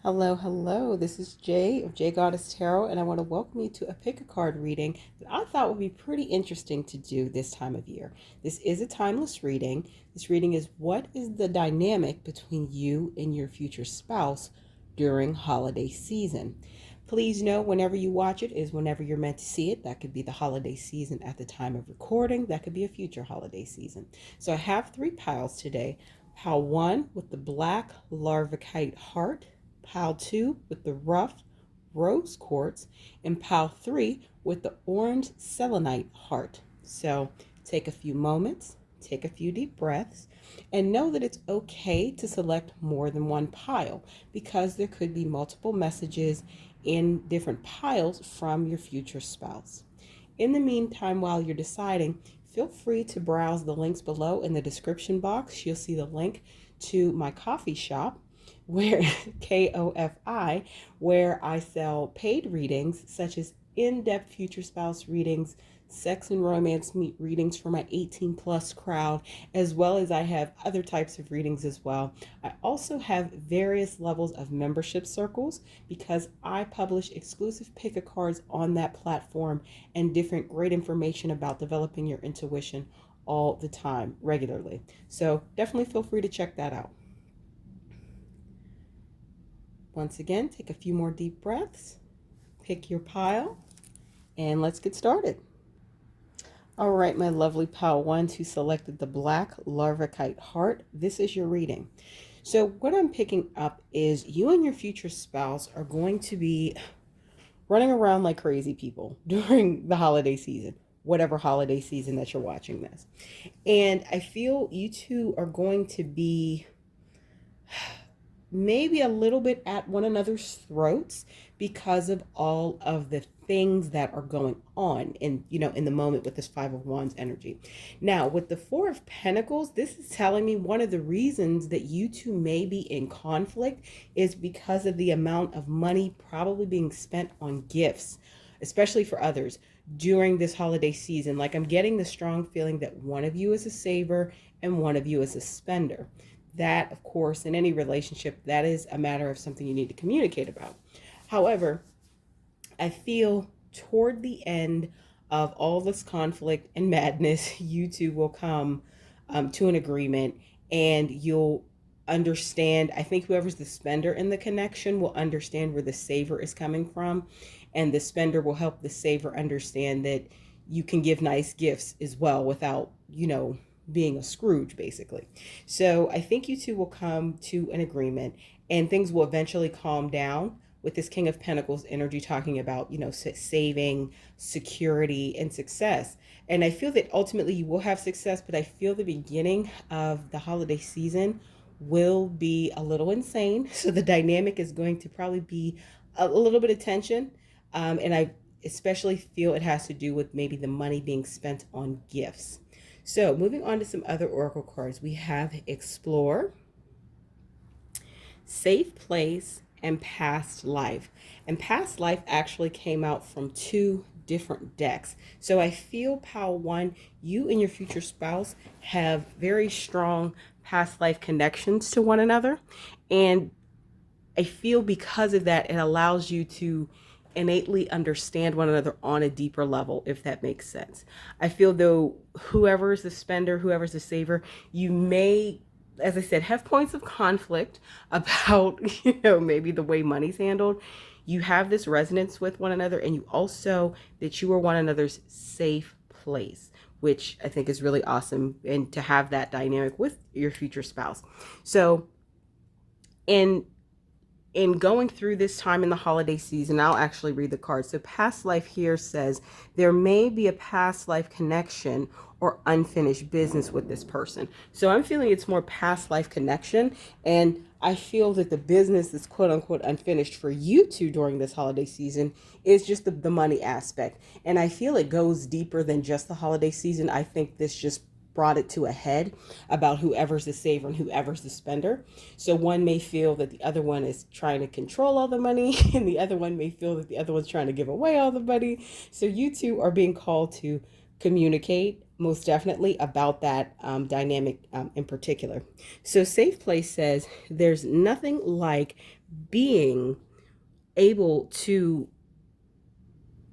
Hello, hello. This is Jay of Jay Goddess Tarot, and I want to welcome you to a pick a card reading that I thought would be pretty interesting to do this time of year. This is a timeless reading. This reading is what is the dynamic between you and your future spouse during holiday season. Please know whenever you watch it is whenever you're meant to see it. That could be the holiday season at the time of recording. That could be a future holiday season. So I have three piles today. Pile one with the black Larvikite heart, pile 2 with the rough rose quartz, and pile 3 with the orange selenite heart. So take a few moments, take a few deep breaths, and know that it's okay to select more than one pile because there could be multiple messages in different piles from your future spouse. In the meantime, while you're deciding, feel free to browse the links below in the description box. You'll see the link to my coffee shop where KOFI, where I sell paid readings such as in-depth future spouse readings, sex and romance meet readings for my 18 plus crowd, as well as I have other types of readings as well. I also have various levels of membership circles because I publish exclusive pick a cards on that platform and different great information about developing your intuition all the time regularly. So definitely feel free to check that out. Once again, take a few more deep breaths, pick your pile, and let's get started. All right, my lovely pile ones who selected the black Larvikite heart, this is your reading. So what I'm picking up is you and your future spouse are going to be running around like crazy people during the holiday season, whatever holiday season that you're watching this. And I feel you two are going to be maybe a little bit at one another's throats because of all of the things that are going on in the moment with this Five of Wands energy. Now with the Four of Pentacles, this is telling me one of the reasons that you two may be in conflict is because of the amount of money probably being spent on gifts, especially for others during this holiday season. Like, I'm getting the strong feeling that one of you is a saver and one of you is a spender. That, of course, in any relationship, that is a matter of something you need to communicate about. However, I feel toward the end of all this conflict and madness, you two will come to an agreement and you'll understand. I think whoever's the spender in the connection will understand where the saver is coming from. And the spender will help the saver understand that you can give nice gifts as well without, being a Scrooge, basically. So I think you two will come to an agreement and things will eventually calm down with this King of Pentacles energy talking about, saving, security, and success. And I feel that ultimately you will have success, but I feel the beginning of the holiday season will be a little insane. So the dynamic is going to probably be a little bit of tension. And I especially feel it has to do with maybe the money being spent on gifts. So moving on to some other oracle cards, we have Explore, Safe Place, and Past Life. And Past Life actually came out from two different decks. So I feel, pile one, you and your future spouse have very strong past life connections to one another. And I feel because of that, it allows you to innately understand one another on a deeper level, if that makes sense. I feel though whoever's the spender, whoever's the saver, you may, as I said, have points of conflict about, maybe the way money's handled. You have this resonance with one another, and you also that you are one another's safe place, which I think is really awesome, and to have that dynamic with your future spouse. So in going through this time in the holiday season, I'll actually read the card. So past life here says there may be a past life connection or unfinished business with this person. So I'm feeling it's more past life connection. And I feel that the business is quote unquote unfinished for you two during this holiday season is just the money aspect. And I feel it goes deeper than just the holiday season. I think this just brought it to a head about whoever's the saver and whoever's the spender. So one may feel that the other one is trying to control all the money, and the other one may feel that the other one's trying to give away all the money. So you two are being called to communicate most definitely about that dynamic in particular. So Safe Place says there's nothing like being able to,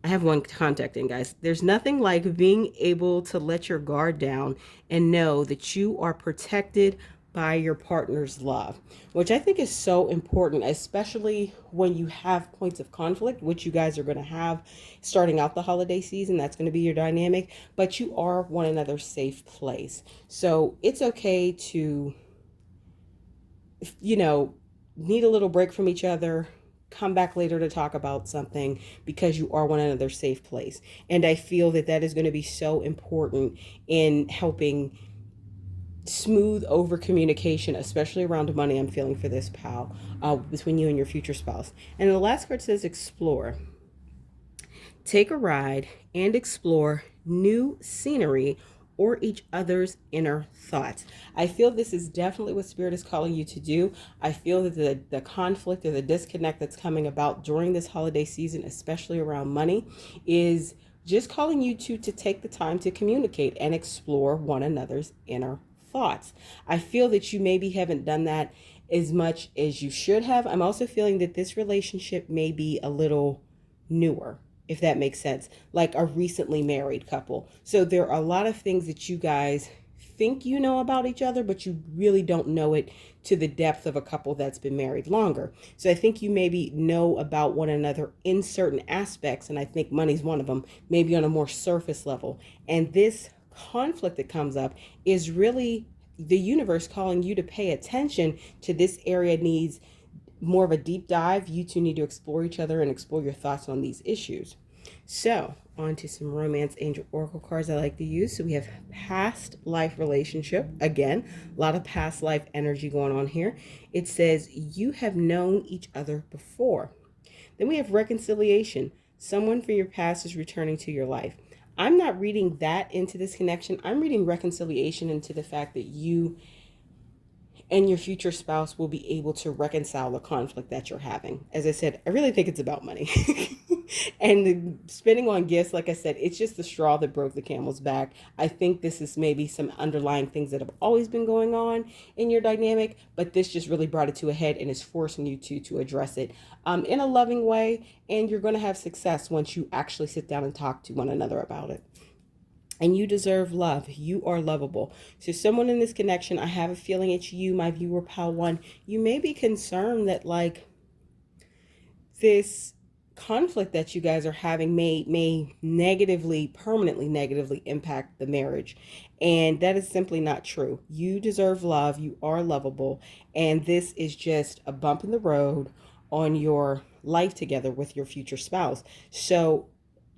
I have one contact in, guys. There's nothing like being able to let your guard down and know that you are protected by your partner's love, which I think is so important, especially when you have points of conflict, which you guys are going to have starting out the holiday season. That's going to be your dynamic, but you are one another's safe place. So it's okay to, you know, need a little break from each other, come back later to talk about something, because you are one another's safe place. And I feel that that is going to be so important in helping smooth over communication, especially around money. I'm feeling for this, pal, between you and your future spouse. And the last card says explore. Take a ride and explore new scenery or each other's inner thoughts. I feel this is definitely what Spirit is calling you to do. I feel that the conflict or the disconnect that's coming about during this holiday season, especially around money, is just calling you to take the time to communicate and explore one another's inner thoughts. I feel that you maybe haven't done that as much as you should have. I'm also feeling that this relationship may be a little newer, if that makes sense, like a recently married couple. So there are a lot of things that you guys think you know about each other, but you really don't know it to the depth of a couple that's been married longer. So I think you maybe know about one another in certain aspects, and I think money's one of them, maybe on a more surface level. And this conflict that comes up is really the universe calling you to pay attention to this area. Needs more of a deep dive. You two need to explore each other and explore your thoughts on these issues. So on to some romance angel oracle cards I like to use. So we have past life relationship. Again, a lot of past life energy going on here. It says you have known each other before. Then we have reconciliation. Someone from your past is returning to your life. I'm not reading that into this connection. I'm reading reconciliation into the fact that you and your future spouse will be able to reconcile the conflict that you're having. As I said, I really think it's about money. And the spending on gifts, like I said, it's just the straw that broke the camel's back. I think this is maybe some underlying things that have always been going on in your dynamic, but this just really brought it to a head and is forcing you to address it in a loving way. And you're going to have success once you actually sit down and talk to one another about it. And you deserve love. You are lovable. So someone in this connection, I have a feeling it's you, my viewer, pal one. You may be concerned that like this conflict that you guys are having may negatively, permanently negatively impact the marriage. And that is simply not true. You deserve love. You are lovable. And this is just a bump in the road on your life together with your future spouse. So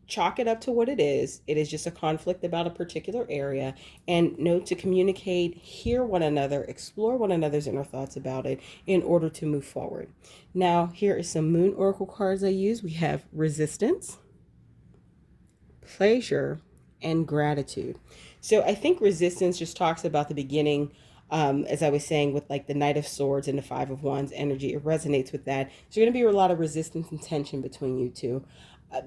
chalk it up to what it is. It is just a conflict about a particular area, and know to communicate, hear one another, explore one another's inner thoughts about it in order to move forward. Now, here is some moon oracle cards I use. We have resistance, pleasure, and gratitude. So I think resistance just talks about the beginning. As I was saying, with like the Knight of Swords and the Five of Wands energy, it resonates with that. So you're going to be a lot of resistance and tension between you two.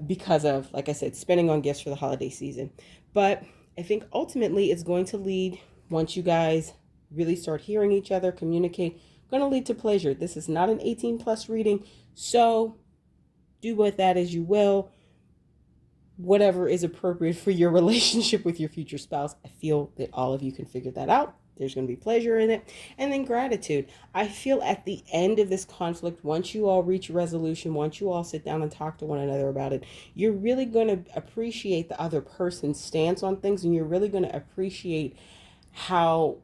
Because of, like I said, spending on gifts for the holiday season. But I think ultimately it's going to lead, once you guys really start hearing each other, communicate, going to lead to pleasure. This is not an 18 plus reading, so do with that as you will. Whatever is appropriate for your relationship with your future spouse. I feel that all of you can figure that out. There's going to be pleasure in it. And then gratitude. I feel at the end of this conflict, once you all reach resolution, once you all sit down and talk to one another about it, you're really going to appreciate the other person's stance on things. And you're really going to appreciate how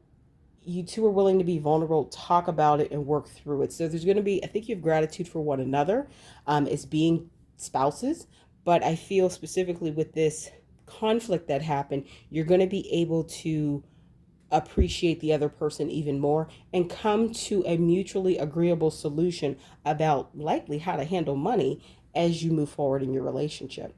you two are willing to be vulnerable, talk about it, and work through it. So there's going to be, I think you have gratitude for one another as being spouses. But I feel specifically with this conflict that happened, you're going to be able to appreciate the other person even more and come to a mutually agreeable solution about likely how to handle money as you move forward in your relationship.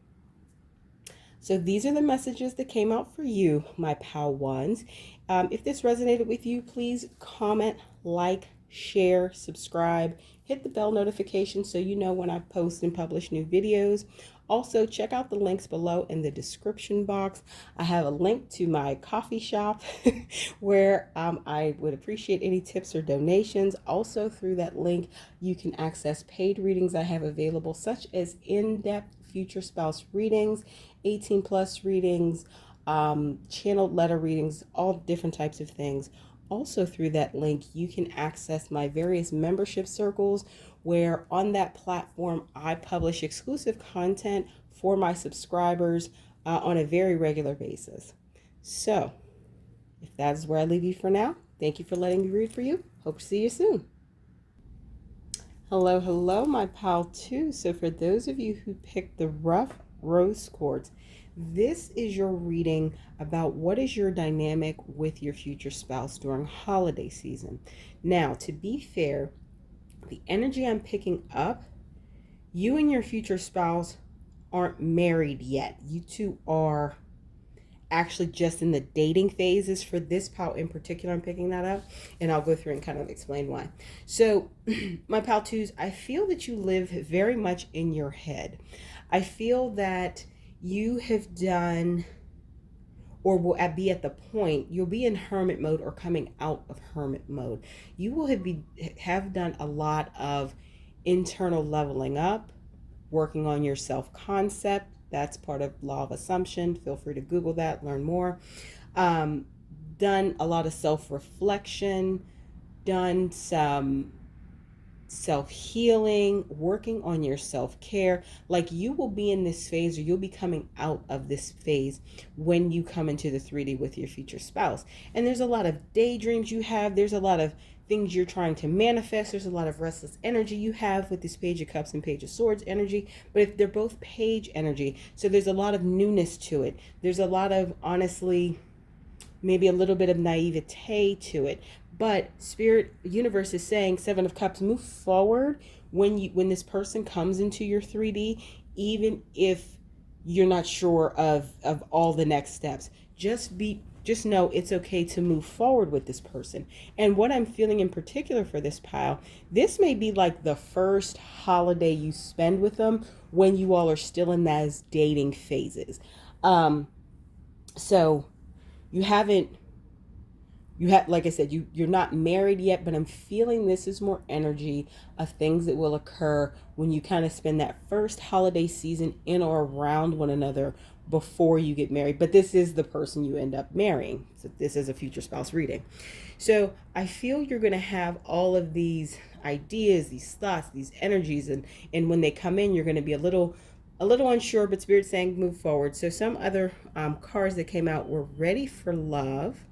So these are the messages that came out for you, my pal ones. If this resonated with you, please comment, like, share, subscribe, hit the bell notification so you know when I post and publish new videos. Also, check out the links below in the description box. I have a link to my coffee shop where I would appreciate any tips or donations. Also, through that link, you can access paid readings I have available, such as in-depth future spouse readings, 18 plus readings, channeled letter readings, all different types of things. Also, through that link, you can access my various membership circles where on that platform I publish exclusive content for my subscribers on a very regular basis. So, if that is where I leave you for now, thank you for letting me read for you. Hope to see you soon. Hello, hello, my pal too. So for those of you who picked the rough rose quartz, this is your reading about what is your dynamic with your future spouse during holiday season. Now, to be fair, the energy I'm picking up, you and your future spouse aren't married yet. You two are actually just in the dating phases for this pal in particular. I'm picking that up and I'll go through and kind of explain why. So my pal twos, I feel that you live very much in your head. I feel that you have done or will be at the point you'll be in hermit mode or coming out of hermit mode. You will have done a lot of internal leveling up, working on your self-concept. That's part of law of assumption. Feel free to Google that, learn more. Done a lot of self-reflection, done some self-healing, working on your self-care. Like you will be in this phase or you'll be coming out of this phase when you come into the 3D with your future spouse. And there's a lot of daydreams you have. There's a lot of things you're trying to manifest. There's a lot of restless energy you have with this Page of Cups and Page of Swords energy, but if they're both page energy, so there's a lot of newness to it. There's a lot of, honestly, maybe a little bit of naivete to it. But Spirit Universe is saying, Seven of Cups, move forward when this person comes into your 3D, even if you're not sure of all the next steps. Just know it's okay to move forward with this person. And what I'm feeling in particular for this pile, this may be like the first holiday you spend with them when you all are still in those dating phases. So like I said, you're not married yet, but I'm feeling this is more energy of things that will occur when you kind of spend that first holiday season in or around one another before you get married. But this is the person you end up marrying. So this is a future spouse reading. So I feel you're going to have all of these ideas, these thoughts, these energies, and when they come in, you're going to be a little unsure, but Spirit's saying move forward. So some other cards that came out were Ready for Love,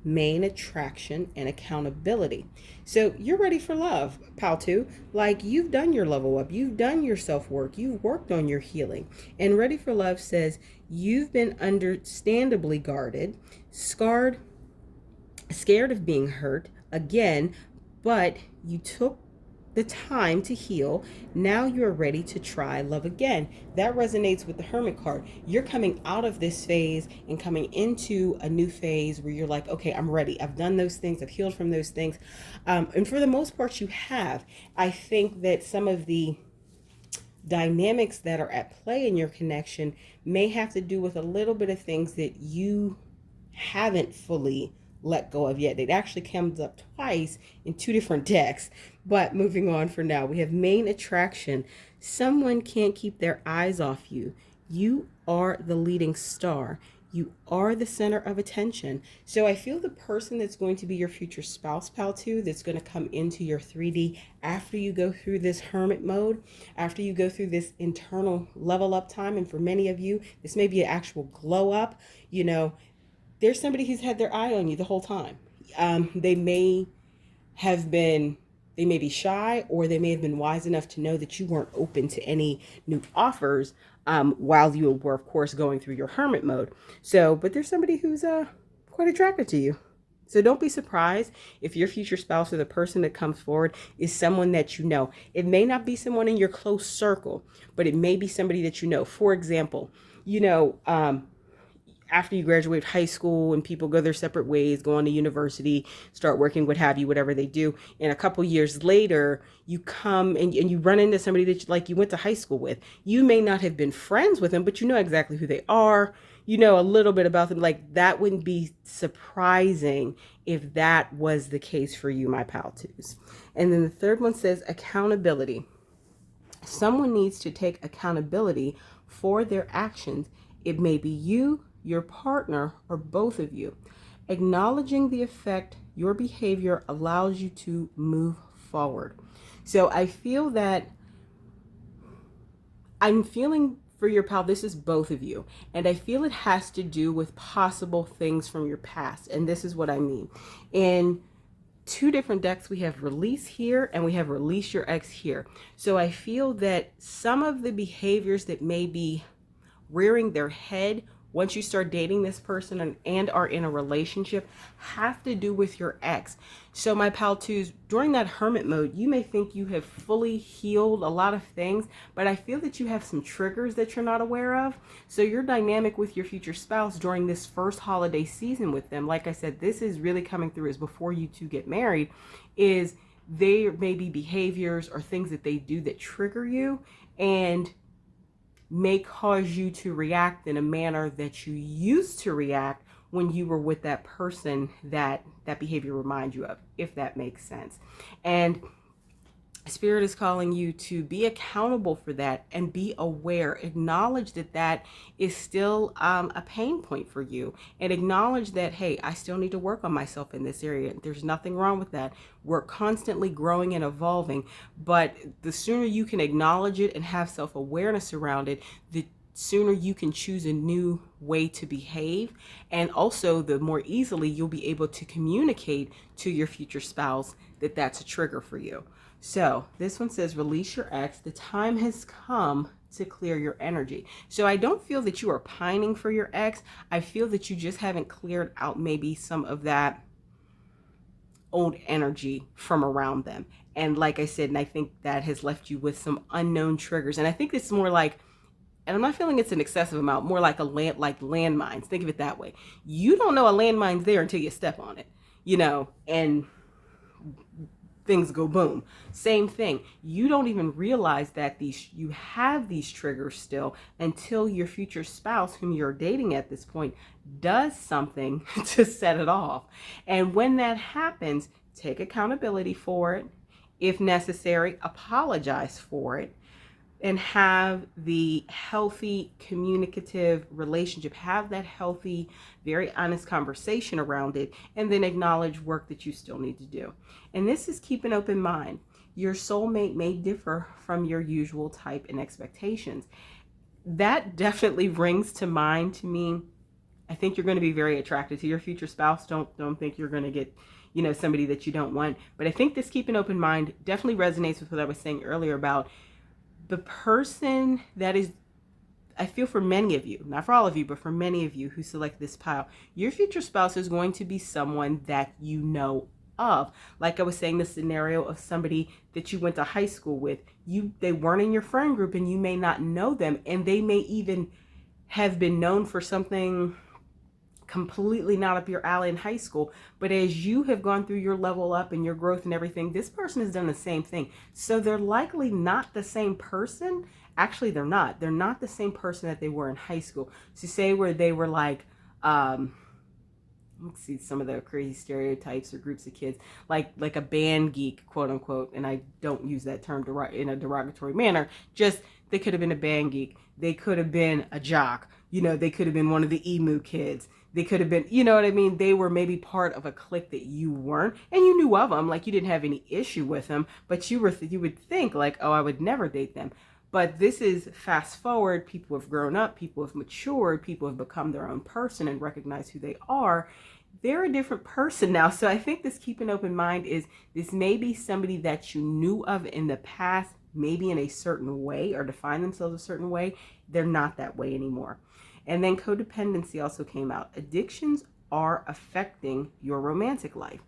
Main Attraction, and Accountability. So you're ready for love, pal two. Like you've done your level up, you've done your self-work, you've worked on your healing. And Ready for Love says you've been understandably guarded, scared of being hurt again, but you took the time to heal. Now you're ready to try love again. That resonates with the Hermit card. You're coming out of this phase and coming into a new phase where you're like, okay, I'm ready. I've done those things. I've healed from those things. And for the most part, you have. I think that some of the dynamics that are at play in your connection may have to do with a little bit of things that you haven't fully let go of yet. It actually comes up twice in two different decks. But moving on for now, we have Main Attraction. Someone can't keep their eyes off you. You are the leading star. You are the center of attention. So I feel the person that's going to be your future spouse, pal two, that's going to come into your 3D after you go through this hermit mode, after you go through this internal level up time. And for many of you, this may be an actual glow up. You know, there's somebody who's had their eye on you the whole time. They may be shy, or they may have been wise enough to know that you weren't open to any new offers while you were, of course, going through your hermit mode. So, but there's somebody who's quite attracted to you. So don't be surprised if your future spouse or the person that comes forward is someone that you know. It may not be someone in your close circle, but it may be somebody that you know. For example, after you graduate high school and people go their separate ways, go on to university, start working, what have you, whatever they do. And a couple years later, you come and you run into somebody that like you went to high school with. You may not have been friends with them, but you know exactly who they are. You know a little bit about them. Like that wouldn't be surprising if that was the case for you, my pal twos. And then the third one says accountability. Someone needs to take accountability for their actions. It may be you, your partner, or both of you. Acknowledging the effect your behavior allows you to move forward. So I feel that I'm feeling for your pal, this is both of you. And I feel it has to do with possible things from your past. And this is what I mean. In two different decks, we have release here and we have release your ex here. So I feel that some of the behaviors that may be rearing their head once you start dating this person and are in a relationship have to do with your ex. So my pal twos, during that hermit mode, you may think you have fully healed a lot of things, but I feel that you have some triggers that you're not aware of. So your dynamic with your future spouse during this first holiday season with them, like I said, this is really coming through is before you two get married, is there may be behaviors or things that they do that trigger you and may cause you to react in a manner that you used to react when you were with that person that behavior reminds you of, if that makes sense. And Spirit is calling you to be accountable for that and be aware. Acknowledge that that is still a pain point for you, and acknowledge that, hey, I still need to work on myself in this area. There's nothing wrong with that. We're constantly growing and evolving, but the sooner you can acknowledge it and have self-awareness around it, the sooner you can choose a new way to behave, and also the more easily you'll be able to communicate to your future spouse that that's a trigger for you. So this one says, release your ex. The time has come to clear your energy. So I don't feel that you are pining for your ex. I feel that you just haven't cleared out maybe some of that old energy from around them. And like I said, and I think that has left you with some unknown triggers. And I think it's more like, and I'm not feeling it's an excessive amount, more like like landmines. Think of it that way. You don't know a landmine's there until you step on it, and things go boom. Same thing. You don't even realize that you have these triggers still until your future spouse, whom you're dating at this point, does something to set it off. And when that happens, take accountability for it. If necessary, apologize for it. And have the healthy communicative relationship, have that healthy, very honest conversation around it, and then acknowledge work that you still need to do. And this is keep an open mind. Your soulmate may differ from your usual type and expectations. That definitely brings to mind to me, I think you're going to be very attracted to your future spouse. Don't think you're going to get, somebody that you don't want. But I think this keep an open mind definitely resonates with what I was saying earlier about the person that is, I feel for many of you, not for all of you, but for many of you who select this pile, your future spouse is going to be someone that you know of. Like I was saying, the scenario of somebody that you went to high school with, they weren't in your friend group and you may not know them, and they may even have been known for something completely not up your alley in high school, but as you have gone through your level up and your growth and everything, this person has done the same thing. So they're likely not the same person. Actually, they're not the same person that they were in high school. So say where they were like, let's see some of the crazy stereotypes or groups of kids, like a band geek, quote unquote, and I don't use that term in a derogatory manner, just they could have been a band geek. They could have been a jock. They could have been one of the emu kids. They could have been, what I mean? They were maybe part of a clique that you weren't, and you knew of them, like you didn't have any issue with them, but you would think like, oh, I would never date them. But this is fast forward. People have grown up. People have matured. People have become their own person and recognize who they are. They're a different person now. So I think this keep an open mind is this may be somebody that you knew of in the past, maybe in a certain way or define themselves a certain way. They're not that way anymore. And then codependency also came out. Addictions are affecting your romantic life.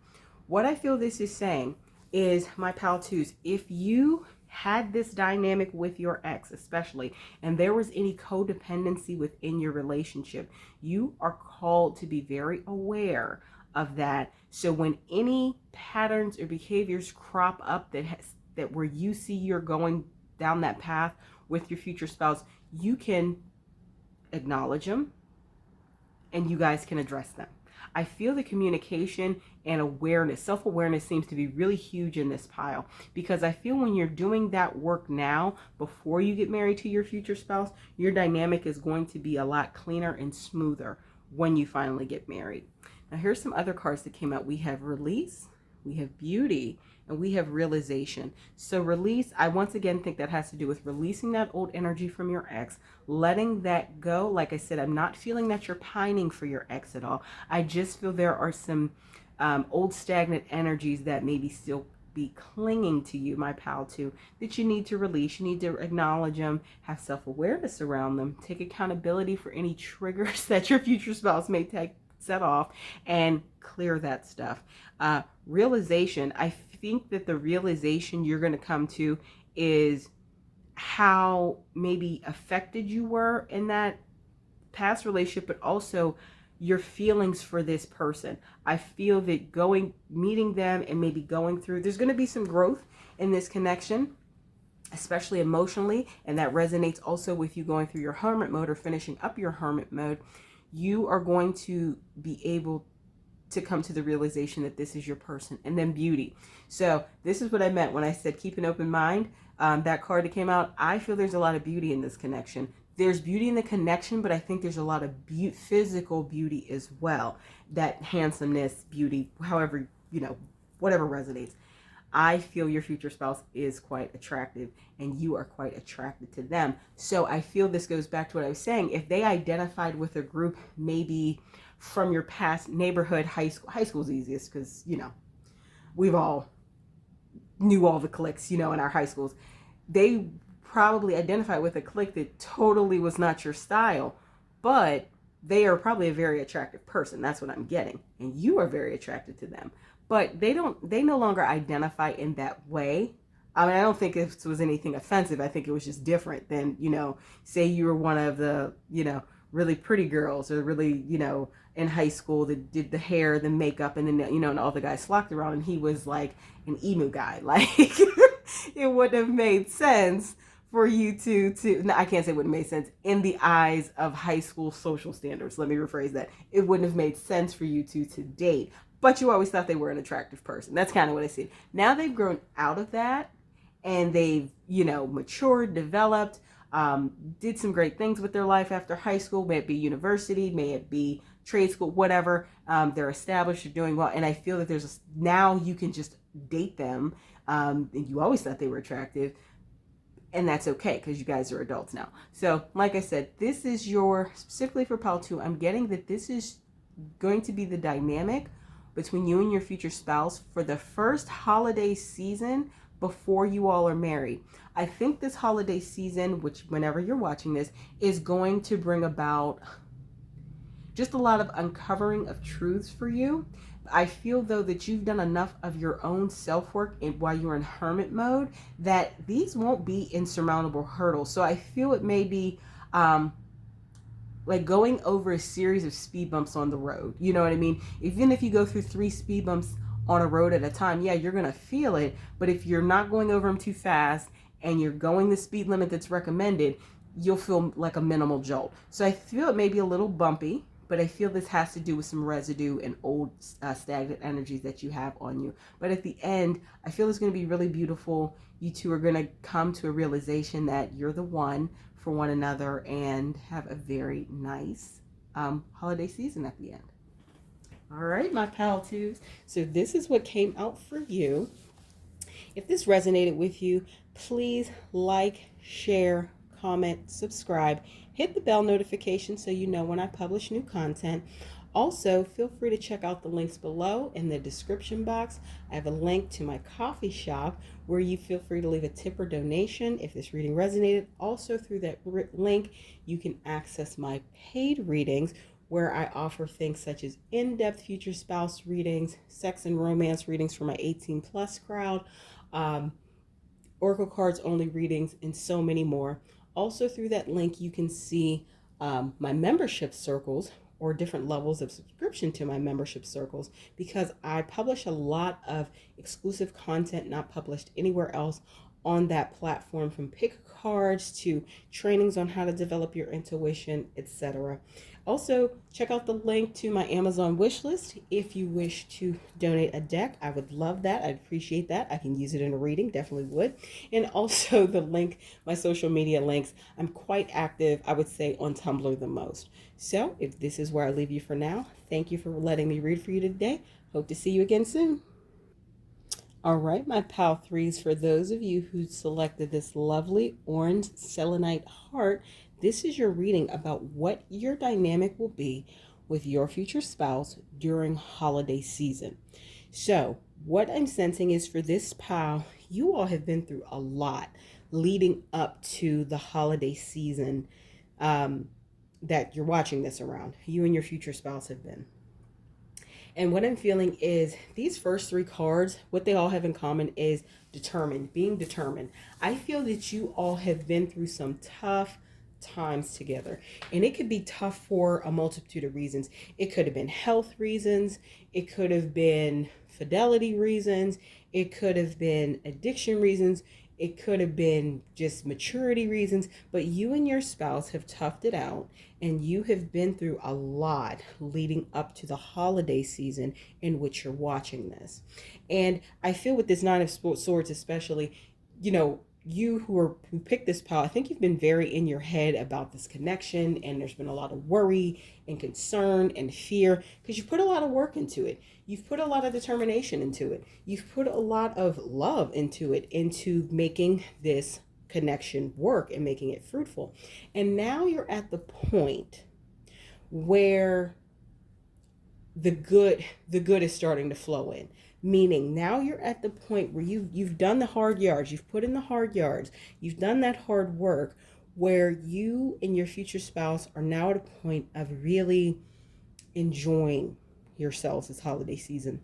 What I feel this is saying is, my pal twos, if you had this dynamic with your ex especially, and there was any codependency within your relationship, you are called to be very aware of that. So when any patterns or behaviors crop up that where you see you're going down that path with your future spouse, you can acknowledge them and you guys can address them. I feel the communication and awareness, self-awareness seems to be really huge in this pile, because I feel when you're doing that work now, before you get married to your future spouse, your dynamic is going to be a lot cleaner and smoother when you finally get married. Now here's some other cards that came out. We have release, we have beauty, and we have realization. So release, I once again think that has to do with releasing that old energy from your ex, letting that go. Like I said, I'm not feeling that you're pining for your ex at all. I just feel there are some old stagnant energies that maybe still be clinging to you, my pal, too, that you need to release. You need to acknowledge them, have self-awareness around them, take accountability for any triggers that your future spouse may set off, and clear that stuff. Realization, I think that the realization you're going to come to is how maybe affected you were in that past relationship, but also your feelings for this person. I feel that meeting them and maybe going through, there's going to be some growth in this connection, especially emotionally, and that resonates also with you going through your hermit mode or finishing up your hermit mode. You are going to be able to come to the realization that this is your person. And then beauty. So this is what I meant when I said keep an open mind. That card that came out, I feel there's a lot of beauty in this connection. There's beauty in the connection, but I think there's a lot of physical beauty as well. That handsomeness, beauty, however, whatever resonates. I feel your future spouse is quite attractive and you are quite attracted to them. So I feel this goes back to what I was saying. If they identified with a group, maybe from your past neighborhood, high school's easiest because, we've all knew all the cliques, in our high schools. They probably identified with a clique that totally was not your style, but they are probably a very attractive person. That's what I'm getting. And you are very attracted to them. But they no longer identify in that way. I mean, I don't think it was anything offensive. I think it was just different than, say you were one of the, really pretty girls or really, in high school that did the hair, the makeup, and then, and all the guys flocked around and he was like an emu guy. Like, it wouldn't have made sense for you no, I can't say it wouldn't have made sense in the eyes of high school social standards. Let me rephrase that. It wouldn't have made sense for you to date. But you always thought they were an attractive person. That's kind of what I see. Now they've grown out of that and they've, matured, developed, did some great things with their life after high school, may it be university, may it be trade school, whatever. They're established, you're doing well. And I feel that now you can just date them. And you always thought they were attractive. And that's okay because you guys are adults now. So like I said, this is specifically for Pal 2, I'm getting that this is going to be the dynamic between you and your future spouse for the first holiday season before you all are married. I think this holiday season, which whenever you're watching this, is going to bring about just a lot of uncovering of truths for you. I feel though that you've done enough of your own self-work while you're in hermit mode that these won't be insurmountable hurdles. So I feel it may be like going over a series of speed bumps on the road. You know what I mean? Even if you go through 3 speed bumps on a road at a time, yeah, you're going to feel it. But if you're not going over them too fast and you're going the speed limit that's recommended, you'll feel like a minimal jolt. So I feel it may be a little bumpy, but I feel this has to do with some residue and old stagnant energies that you have on you. But at the end, I feel it's going to be really beautiful. You two are going to come to a realization that you're the one for one another and have a very nice holiday season at the end. All right, my pal twos. So this is what came out for you. If this resonated with you, please like, share, comment, subscribe, hit the bell notification so you know when I publish new content. Also, feel free to check out the links below in the description box. I have a link to my coffee shop where you feel free to leave a tip or donation if this reading resonated. Also, through that link, you can access my paid readings where I offer things such as in-depth future spouse readings, sex and romance readings for my 18+ crowd, Oracle cards only readings, and so many more. Also, through that link, you can see my membership circles or different levels of subscription to my membership circles, because I publish a lot of exclusive content not published anywhere else on that platform, from pick cards to trainings on how to develop your intuition, etc. Also, check out the link to my Amazon wish list if you wish to donate a deck. I would love that. I'd appreciate that. I can use it in a reading, definitely would. And also the link, my social media links. I'm quite active, I would say, on Tumblr the most. So if this is where I leave you for now, thank you for letting me read for you today. Hope to see you again soon. All right, my pal threes, for those of you who selected this lovely orange selenite heart, this is your reading about what your dynamic will be with your future spouse during holiday season. So, what I'm sensing is, for this pal, you all have been through a lot leading up to the holiday season that you're watching this around. You and your future spouse have been. And what I'm feeling is these first three cards, what they all have in common is determined, being determined. I feel that you all have been through some tough times together. And it could be tough for a multitude of reasons. It could have been health reasons. It could have been fidelity reasons. It could have been addiction reasons. It could have been just maturity reasons, but you and your spouse have toughed it out, and you have been through a lot leading up to the holiday season in which you're watching this. And I feel with this Nine of Swords especially, you know, you who picked this pile, I think you've been very in your head about this connection, and there's been a lot of worry and concern and fear because you've put a lot of work into it. You've put a lot of determination into it. You've put a lot of love into it, into making this connection work and making it fruitful. And now you're at the point where the good is starting to flow in. Meaning now you're at the point where you've done the hard yards, you've put in the hard yards, you've done that hard work, where you and your future spouse are now at a point of really enjoying yourselves this holiday season.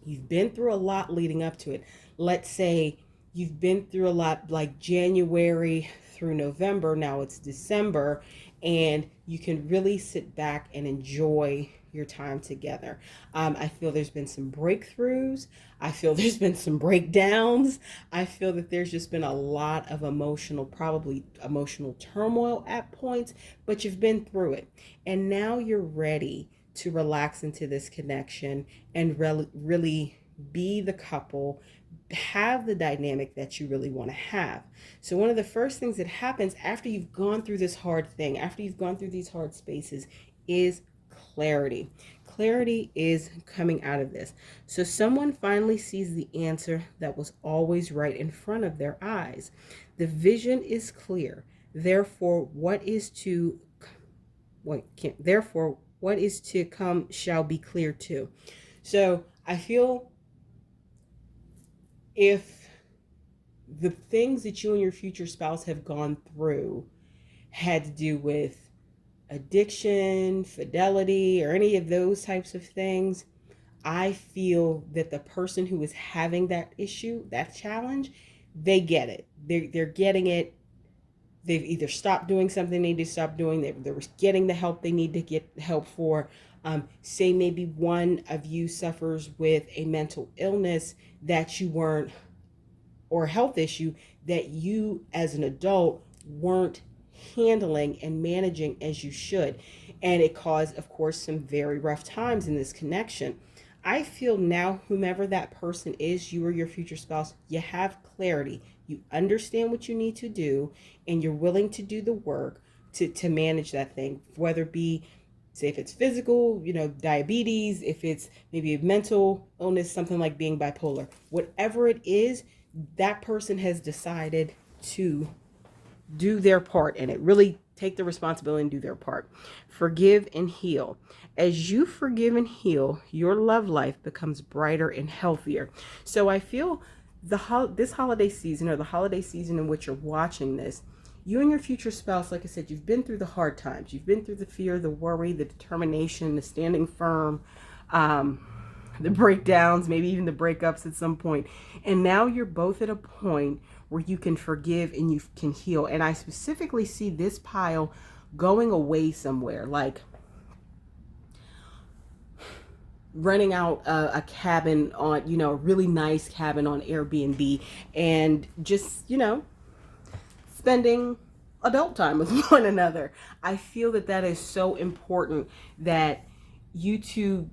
You've been through a lot leading up to it. Let's say you've been through a lot like January through November, now it's December, and you can really sit back and enjoy your time together. I feel there's been some breakthroughs. I feel there's been some breakdowns. I feel that there's just been a lot of probably emotional turmoil at points, but you've been through it. And now you're ready to relax into this connection and really be the couple, have the dynamic that you really want to have. So one of the first things that happens after you've gone through this hard thing, after you've gone through these hard spaces, is clarity. Clarity is coming out of this. So someone finally sees the answer that was always right in front of their eyes. The vision is clear. Therefore, what is to come shall be clear too. So I feel if the things that you and your future spouse have gone through had to do with addiction, fidelity, or any of those types of things, I feel that the person who is having that issue, that challenge, they get it. They're getting it. They've either stopped doing something they need to stop doing. They're getting the help they need to get help for. Say maybe one of you suffers with a mental illness that you weren't, or a health issue that you as an adult weren't handling and managing as you should. And it caused, of course, some very rough times in this connection. I feel now, whomever that person is, you or your future spouse, you have clarity. You understand what you need to do, and you're willing to do the work to manage that thing, whether it be, say, if it's physical, diabetes, if it's maybe a mental illness, something like being bipolar, whatever it is, that person has decided to do their part in it. Really take the responsibility and do their part. Forgive and heal. As you forgive and heal, your love life becomes brighter and healthier. So I feel this holiday season, or the holiday season in which you're watching this, you and your future spouse, like I said, you've been through the hard times. You've been through the fear, the worry, the determination, the standing firm, the breakdowns, maybe even the breakups at some point. And now you're both at a point where you can forgive and you can heal. And I specifically see this pile going away somewhere, like renting out a cabin on, a really nice cabin on Airbnb, and just, spending adult time with one another. I feel that that is so important, that you two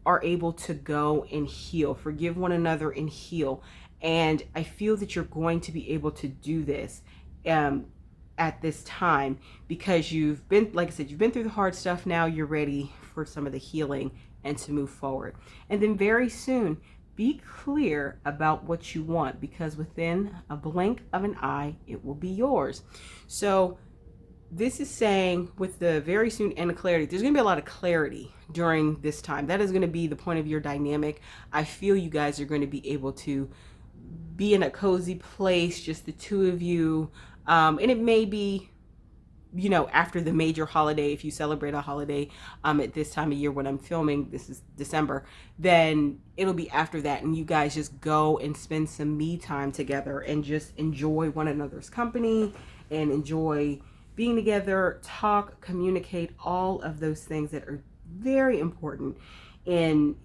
are able to go and heal, forgive one another and heal. And I feel that you're going to be able to do this at this time, because you've been, like I said, you've been through the hard stuff. Now you're ready for some of the healing and to move forward. And then very soon, be clear about what you want, because within a blink of an eye, it will be yours. So this is saying, with the very soon and the clarity, there's going to be a lot of clarity during this time. That is going to be the point of your dynamic. I feel you guys are going to be able to be in a cozy place, just the two of you. And it may be, after the major holiday, if you celebrate a holiday at this time of year when I'm filming, this is December, then it'll be after that, and you guys just go and spend some me time together and just enjoy one another's company and enjoy being together, talk, communicate, all of those things that are very important in,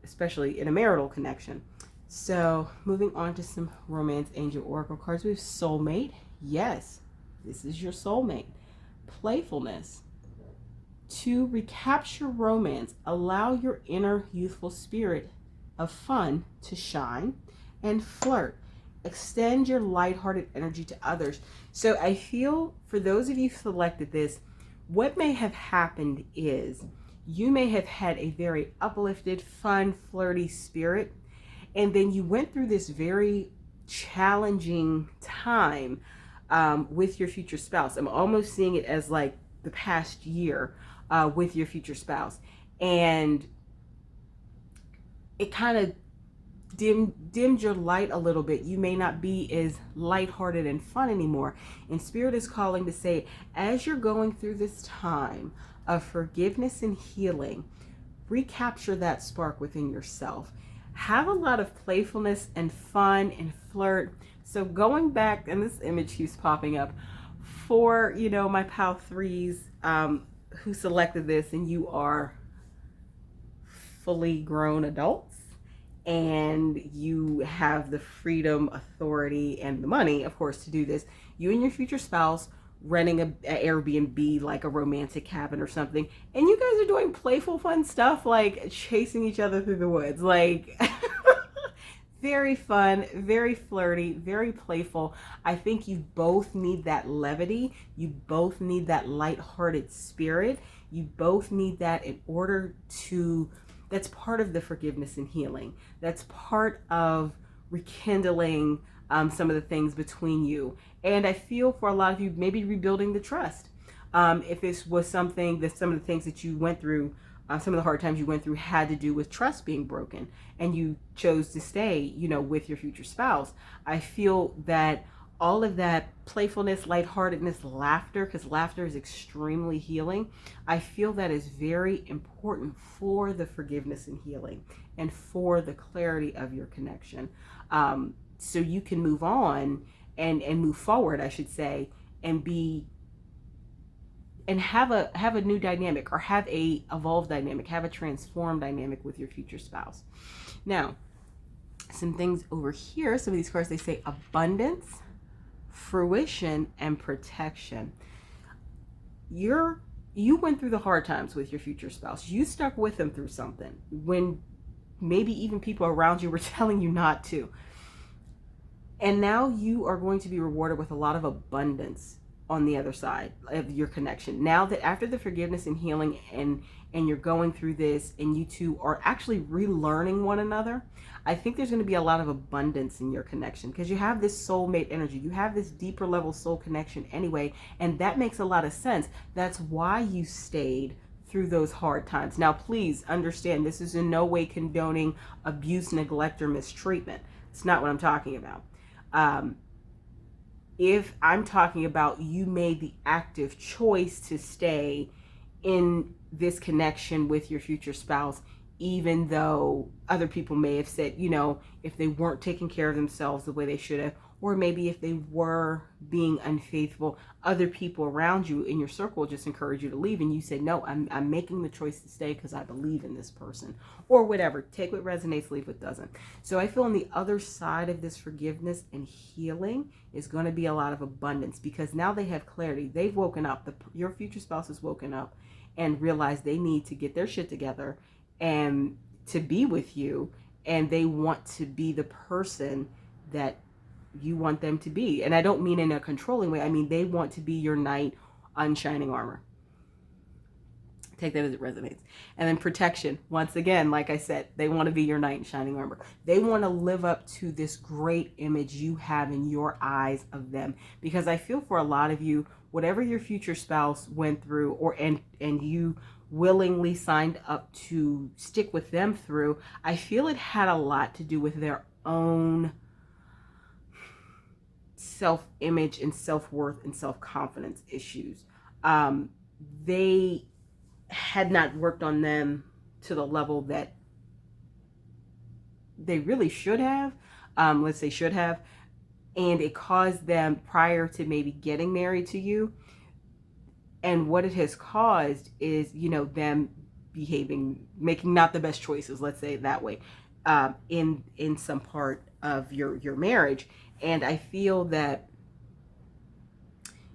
especially in a marital connection. So moving on to some romance angel oracle cards. We have soulmate. Yes, this is your soulmate. Playfulness. To recapture romance, allow your inner youthful spirit of fun to shine and flirt. Extend your lighthearted energy to others. So I feel, for those of you who selected this, what may have happened is you may have had a very uplifted, fun, flirty spirit, and then you went through this very challenging time with your future spouse. I'm almost seeing it as like the past year with your future spouse. And it kind of dimmed your light a little bit. You may not be as lighthearted and fun anymore. And Spirit is calling to say, as you're going through this time of forgiveness and healing, recapture that spark within yourself. Have a lot of playfulness and fun and flirt. So going back, and this image keeps popping up, for, my pal threes who selected this, and you are fully grown adults, and you have the freedom, authority, and the money, of course, to do this. You and your future spouse renting an Airbnb, like a romantic cabin or something, and you guys are doing playful, fun stuff, like chasing each other through the woods, like very fun, very flirty, very playful. I think you both need that levity. You both need that lighthearted spirit. You both need that in order to, that's part of the forgiveness and healing. That's part of rekindling some of the things between you. And I feel for a lot of you, maybe rebuilding the trust. If this was something that some of the things that you went through, some of the hard times you went through had to do with trust being broken, and you chose to stay, with your future spouse. I feel that all of that playfulness, lightheartedness, laughter, because laughter is extremely healing. I feel that is very important for the forgiveness and healing and for the clarity of your connection. So you can move on and move forward, I should say, and have a new dynamic, or have a evolved dynamic, have a transformed dynamic with your future spouse. Now, some things over here, some of these cards, they say abundance, fruition, and protection. You went through the hard times with your future spouse. You stuck with them through something when maybe even people around you were telling you not to. And now you are going to be rewarded with a lot of abundance on the other side of your connection. Now that after the forgiveness and healing, and you're going through this, and you two are actually relearning one another, I think there's going to be a lot of abundance in your connection, because you have this soulmate energy. You have this deeper level soul connection anyway, and that makes a lot of sense. That's why you stayed through those hard times. Now, please understand, this is in no way condoning abuse, neglect, or mistreatment. It's not what I'm talking about. If I'm talking about, you made the active choice to stay in this connection with your future spouse, even though other people may have said, if they weren't taking care of themselves the way they should have, or maybe if they were being unfaithful, other people around you in your circle just encourage you to leave, and you say, no, I'm making the choice to stay because I believe in this person, or whatever. Take what resonates, leave what doesn't. So I feel on the other side of this forgiveness and healing is going to be a lot of abundance, because now they have clarity. They've woken up. Your future spouse has woken up and realized they need to get their shit together and to be with you, and they want to be the person that you want them to be. And I don't mean in a controlling way. I mean, they want to be your knight on shining armor. Take that as it resonates. And then protection. Once again, like I said, they want to be your knight in shining armor. They want to live up to this great image you have in your eyes of them. Because I feel for a lot of you, whatever your future spouse went through, and you willingly signed up to stick with them through, I feel it had a lot to do with their own self-image and self-worth and self-confidence issues. They had not worked on them to the level that they really should have. Let's say should have. And it caused them, prior to maybe getting married to you, and what it has caused is, them making not the best choices, let's say it that way, in some part of your marriage. And I feel that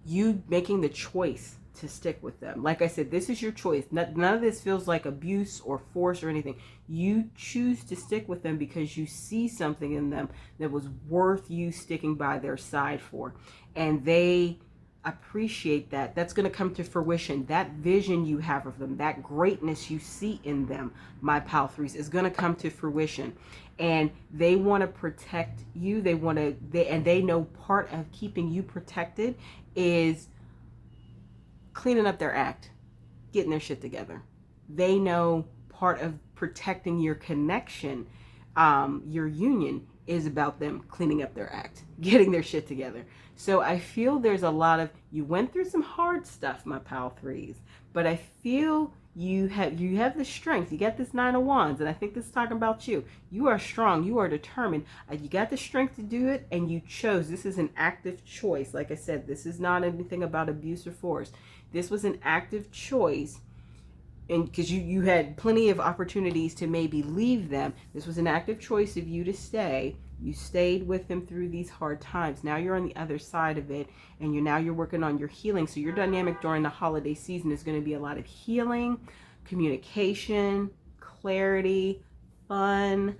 you making the choice to stick with them, like I said, this is your choice. None of this feels like abuse or force or anything. You choose to stick with them because you see something in them that was worth you sticking by their side for. And they appreciate that. That's going to come to fruition. That vision you have of them, that greatness you see in them, my pal threes, is going to come to fruition. And they want to protect you. They know part of keeping you protected is cleaning up their act, getting their shit together. They know part of protecting your connection, your union, is about them cleaning up their act, getting their shit together. So I feel there's a lot of, you went through some hard stuff, my pal threes, but I feel you have the strength. You got this 9 of Wands, and I think this is talking about you. You are strong. You are determined. You got the strength to do it, and you chose. This is an active choice. Like I said, this is not anything about abuse or force. This was an active choice, and because you had plenty of opportunities to maybe leave them. This was an active choice of you to stay. You stayed with them through these hard times. Now you're on the other side of it, and you're working on your healing. So your dynamic during the holiday season is going to be a lot of healing, communication, clarity, fun,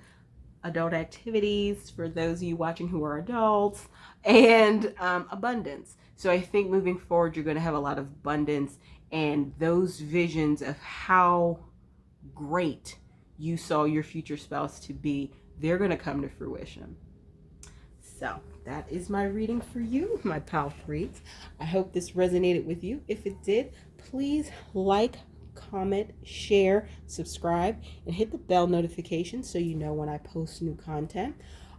adult activities for those of you watching who are adults, and abundance. So I think moving forward, you're going to have a lot of abundance, and those visions of how great you saw your future spouse to be, they're going to come to fruition. So that is my reading for you, my pal threes. I hope this resonated with you. If it did, please like, comment, share, subscribe, and hit the bell notification so you know when I post new content.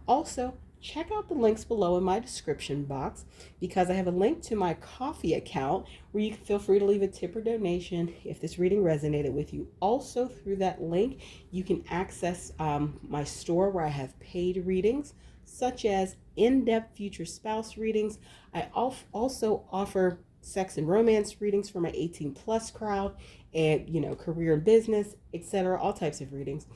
Also, check out the links below in my description box, because I have a link to my coffee account where you can feel free to leave a tip or donation if this reading resonated with you. Also, through that link, you can access my store where I have paid readings, such as in-depth future spouse readings. I also offer sex and romance readings for my 18 plus crowd, and career and business, etc., all types of readings.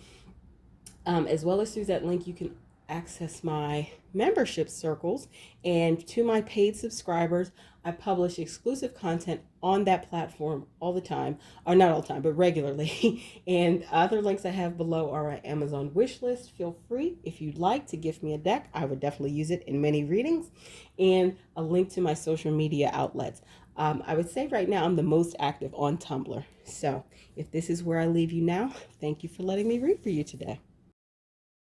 As well as through that link, you can access my membership circles, and to my paid subscribers, I publish exclusive content on that platform all the time, or not all the time, but regularly. And other links I have below are my Amazon wish list. Feel free, if you'd like, to gift me a deck. I would definitely use it in many readings, and a link to my social media outlets. I would say right now I'm the most active on Tumblr. So if this is where I leave you now, thank you for letting me read for you today.